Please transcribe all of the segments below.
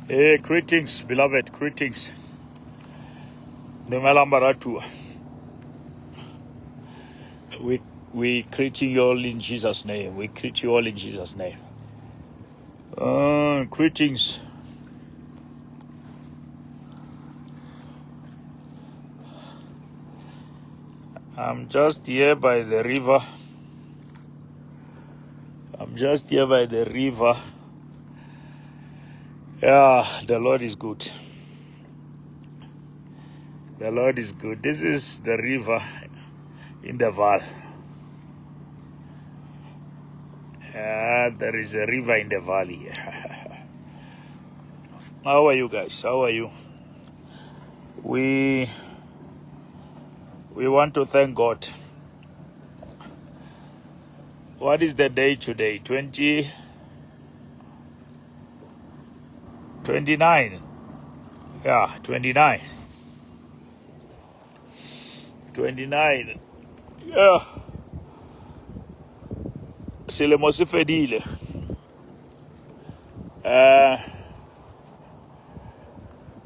Hey, greetings, beloved, greetings. Dumelambaratu. We greet you all in Jesus' name. We greet you all in Jesus' name. Greetings. I'm just here by the river. Yeah, the Lord is good. The Lord is good. This is the river in the valley. There is a river in the valley. How are you guys? How are you? We want to thank God. What is the day today? 29. Yeah, 29. 29. Yeah. Selemo se fedile.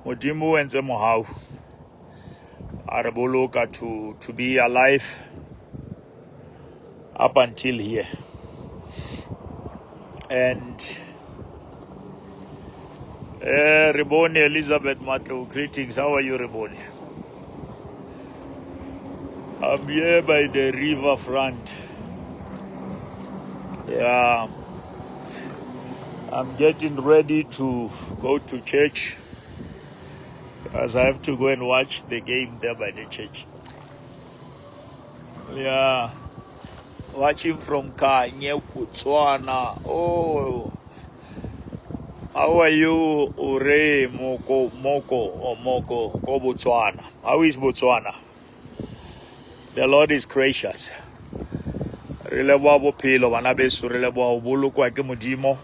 Modimo o entse mohau. A re boloka to be alive up until here. And Reboni Elizabeth Matlo, greetings. How are you, Reboni? I'm here by the river front. Yeah, I'm getting ready to go to church because I have to go and watch the game there by the church. Yeah, watching from Kanye Botswana. Oh, how are you, Ure Moko, Ko Botswana? How is Botswana? The Lord is gracious. Re leboa bophelo bana beso, re leboa ho bolokwa ke Modimo,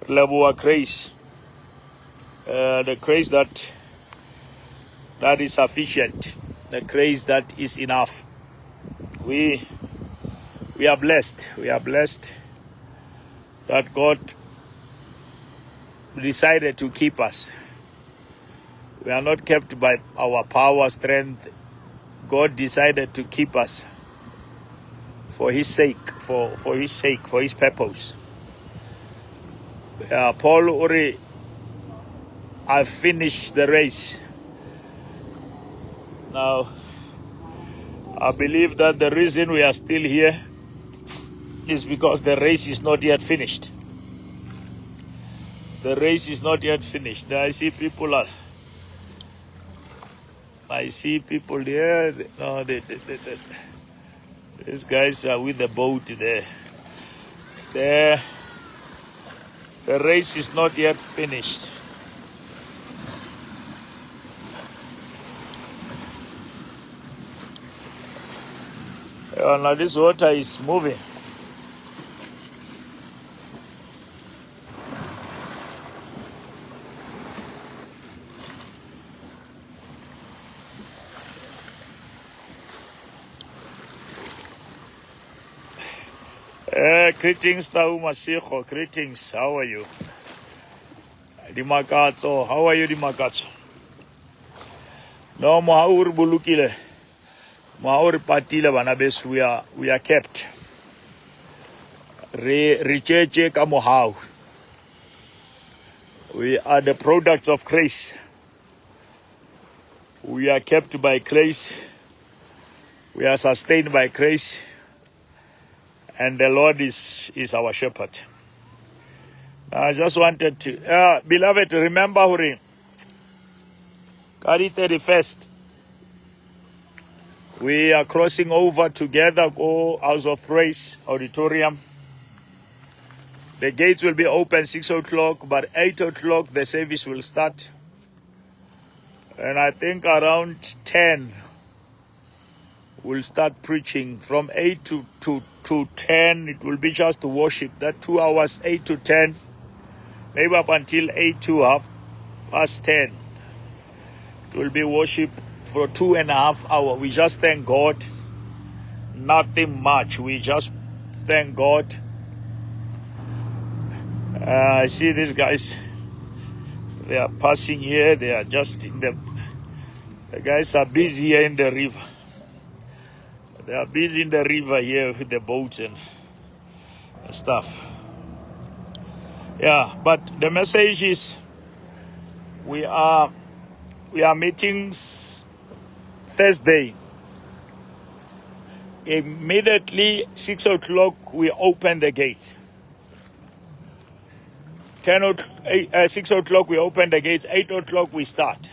re leboa grace, the grace that is sufficient, the grace that is enough. We are blessed. We are blessed that God decided to keep us. We are not kept by our power, strength. God decided to keep us for His sake, for His purpose. Paul Uri, I finished the race. Now, I believe that the reason we are still here is because the race is not yet finished. The race is not yet finished. I see people there. No, these guys are with the boat there. The race is not yet finished. Now this water is moving. Greetings, Tau Masiho. Greetings. How are you? Dimakatso. How are you, Dimakatso? No, Mahaur Bulukile. Mahaur Patile Banabes, we are kept. Richeche Kamohau. We are the products of grace. We are kept by grace. We are sustained by grace. And the Lord is our shepherd. I just wanted to, beloved, remember, Huri, Kari 31st, we are crossing over together, go House of Praise Auditorium. The gates will be open 6 o'clock, but 8 o'clock the service will start. And I think around 10, we'll start preaching. From 8 to 10, it will be just to worship. That 2 hours, 8 to 10, maybe up until 8 to half past 10. It will be worship for 2.5 hours. We just thank God. Nothing much. We just thank God. I see these guys. They are passing here. They are just in the guys are busy here in the river. They are busy in the river here with the boats and stuff. Yeah, but the message is we are meeting Thursday. Immediately 6 o'clock we open the gates. 6 o'clock we open the gates. 8 o'clock we start,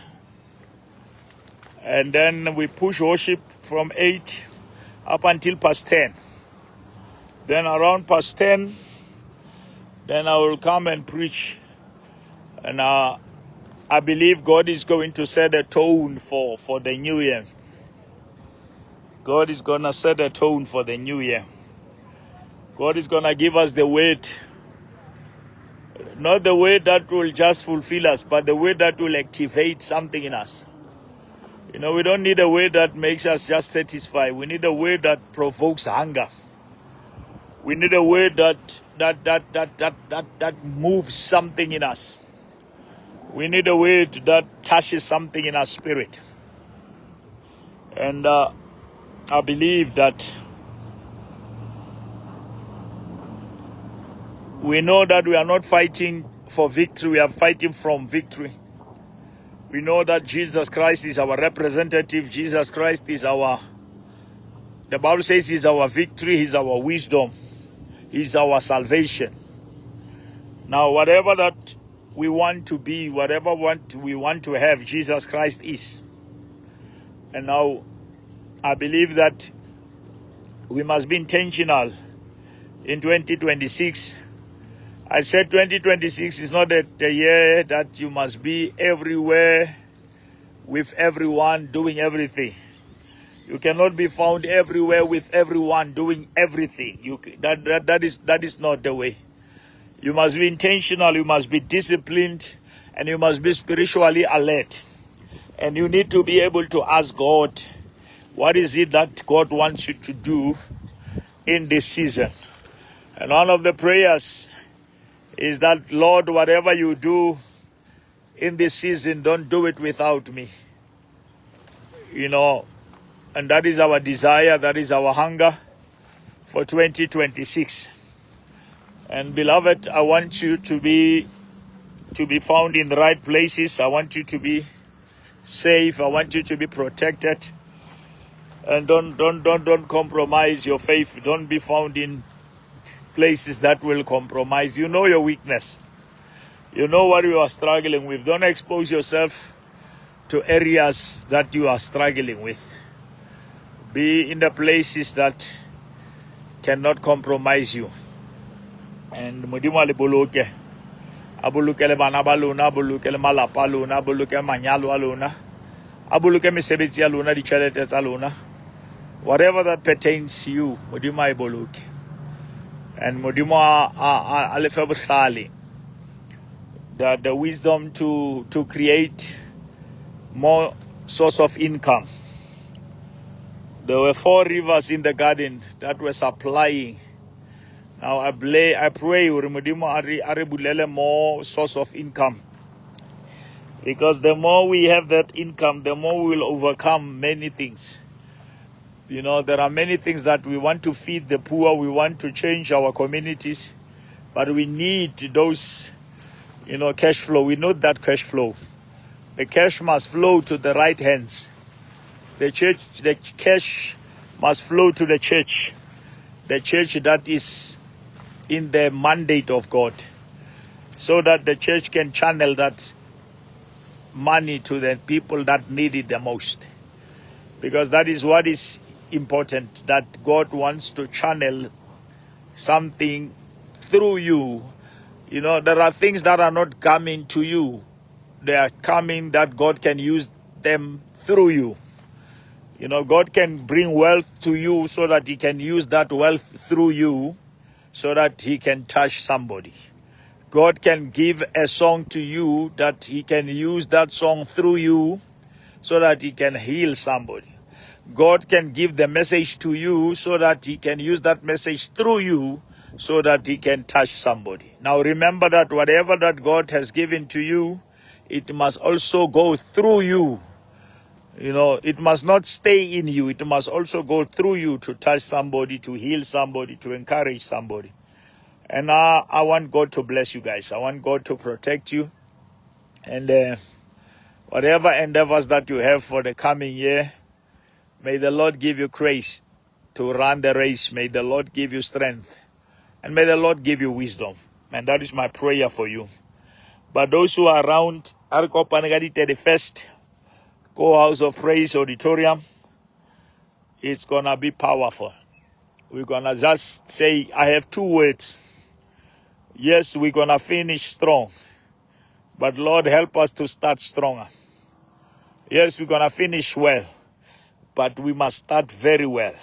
and then we push worship from 8 up until past 10. Then around past 10, then I will come and preach. And I believe God is going to set a tone for the new year. God is going to set a tone for the new year. God is going to give us the word. Not the word that will just fulfill us, but the word that will activate something in us. You know, we don't need a word that makes us just satisfied. We need a word that provokes hunger. We need a word that moves something in us. We need a word that touches something in our spirit. And I believe that we know that we are not fighting for victory. We are fighting from victory. We know that Jesus Christ is our representative. Jesus Christ is the Bible says He's our victory, He's our wisdom, He's our salvation. Now, whatever that we want to be, whatever we want to have, Jesus Christ is. And now, I believe that we must be intentional in 2026. I said 2026 is not the year that you must be everywhere with everyone doing everything. You cannot be found everywhere with everyone doing everything. That is not the way. You must be intentional, you must be disciplined, and you must be spiritually alert. And you need to be able to ask God, what is it that God wants you to do in this season? And one of the prayers is that, Lord, whatever you do in this season, don't do it without me. You know, and that is our desire, that is our hunger for 2026. And beloved, I want you to be found in the right places. I want you to be safe. I want you to be protected. And don't compromise your faith. Don't be found in places that will compromise. You know your weakness. You know what you are struggling with. Don't expose yourself to areas that you are struggling with. Be in the places that cannot compromise you. And Modimo le boloke. Abuluke le bana ba lona, abuluke le malapa lona, abuluke manyalo a lona, abuluke mesebetsi ya lona, ditjhelete tsa lona. Whatever that pertains to you, Modimo a boloke. And Modimo a lefe bohlale, the wisdom to create more source of income. There were 4 rivers in the garden that were supplying. Now I pray Modimo are bulele more source of income. Because the more we have that income, the more we will overcome many things. You know, there are many things that we want to feed the poor, we want to change our communities, but we need those, cash flow. We know that cash flow. The cash must flow to the right hands. The cash must flow to the church that is in the mandate of God, so that the church can channel that money to the people that need it the most. Because that is what is important, that God wants to channel something through you. There are things that are not coming to you. They are coming that God can use them through you. God can bring wealth to you so that He can use that wealth through you, so that He can touch somebody. God can give a song to you that He can use that song through you so that He can heal somebody. God can give the message to you so that He can use that message through you so that He can touch somebody. Now remember that whatever that God has given to you it must also go through you. You know, it must not stay in you. It must also go through you to touch somebody, to heal somebody, to encourage somebody. And I want God to bless you guys. I want God to protect you. And whatever endeavors that you have for the coming year, may the Lord give you grace to run the race. May the Lord give you strength. And may the Lord give you wisdom. And that is my prayer for you. But those who are around, Arko Panagadi 31st, Go House of Praise Auditorium, it's going to be powerful. We're going to just say, I have 2 words. Yes, we're going to finish strong. But Lord, help us to start stronger. Yes, we're going to finish well. But we must start very well.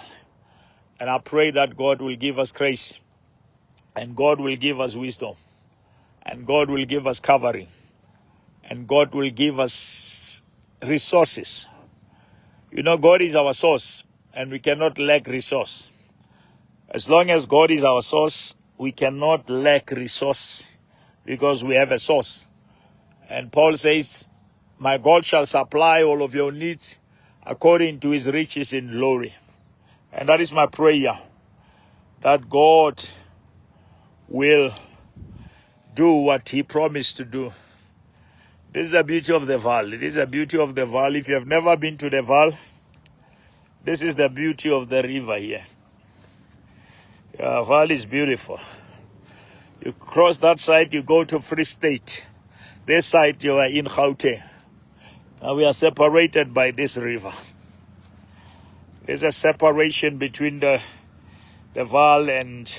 And I pray that God will give us grace. And God will give us wisdom. And God will give us covering. And God will give us resources. You know, God is our source. And we cannot lack resource. As long as God is our source, we cannot lack resource. Because we have a source. And Paul says, my God shall supply all of your needs according to his riches in glory. And that is my prayer. That God will do what he promised to do. This is the beauty of the Val. It is the beauty of the Val. If you have never been to the Val, this is the beauty of the river here. Val is beautiful. You cross that side, you go to Free State. This side, you are in Gauteng. Now we are separated by this river. There's a separation between the Val and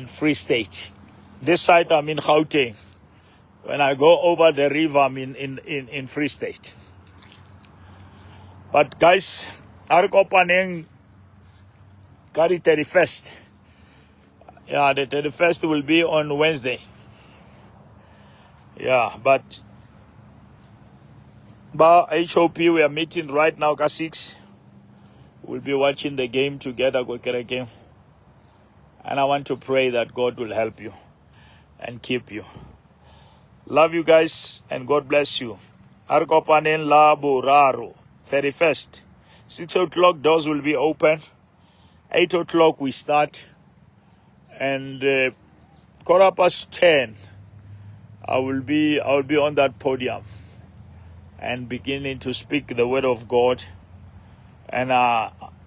Free State. This side I'm in Gauteng. When I go over the river, I'm in Free State. But guys, Arkopaneng Kari 31st. Yeah, the 31st will be on Wednesday. Yeah, but HOP, we are meeting right now at 6. We'll be watching the game together, game. And I want to pray that God will help you and keep you. Love you guys and God bless you. Arkopanen Laboraro, 31st. 6 o'clock doors will be open. 8 o'clock we start. And 10:15, I will be on that podium and beginning to speak the word of God. And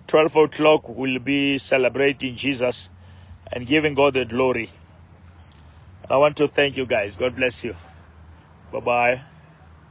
12 o'clock we'll be celebrating Jesus and giving God the glory. I want to thank you guys. God bless you. Bye-bye.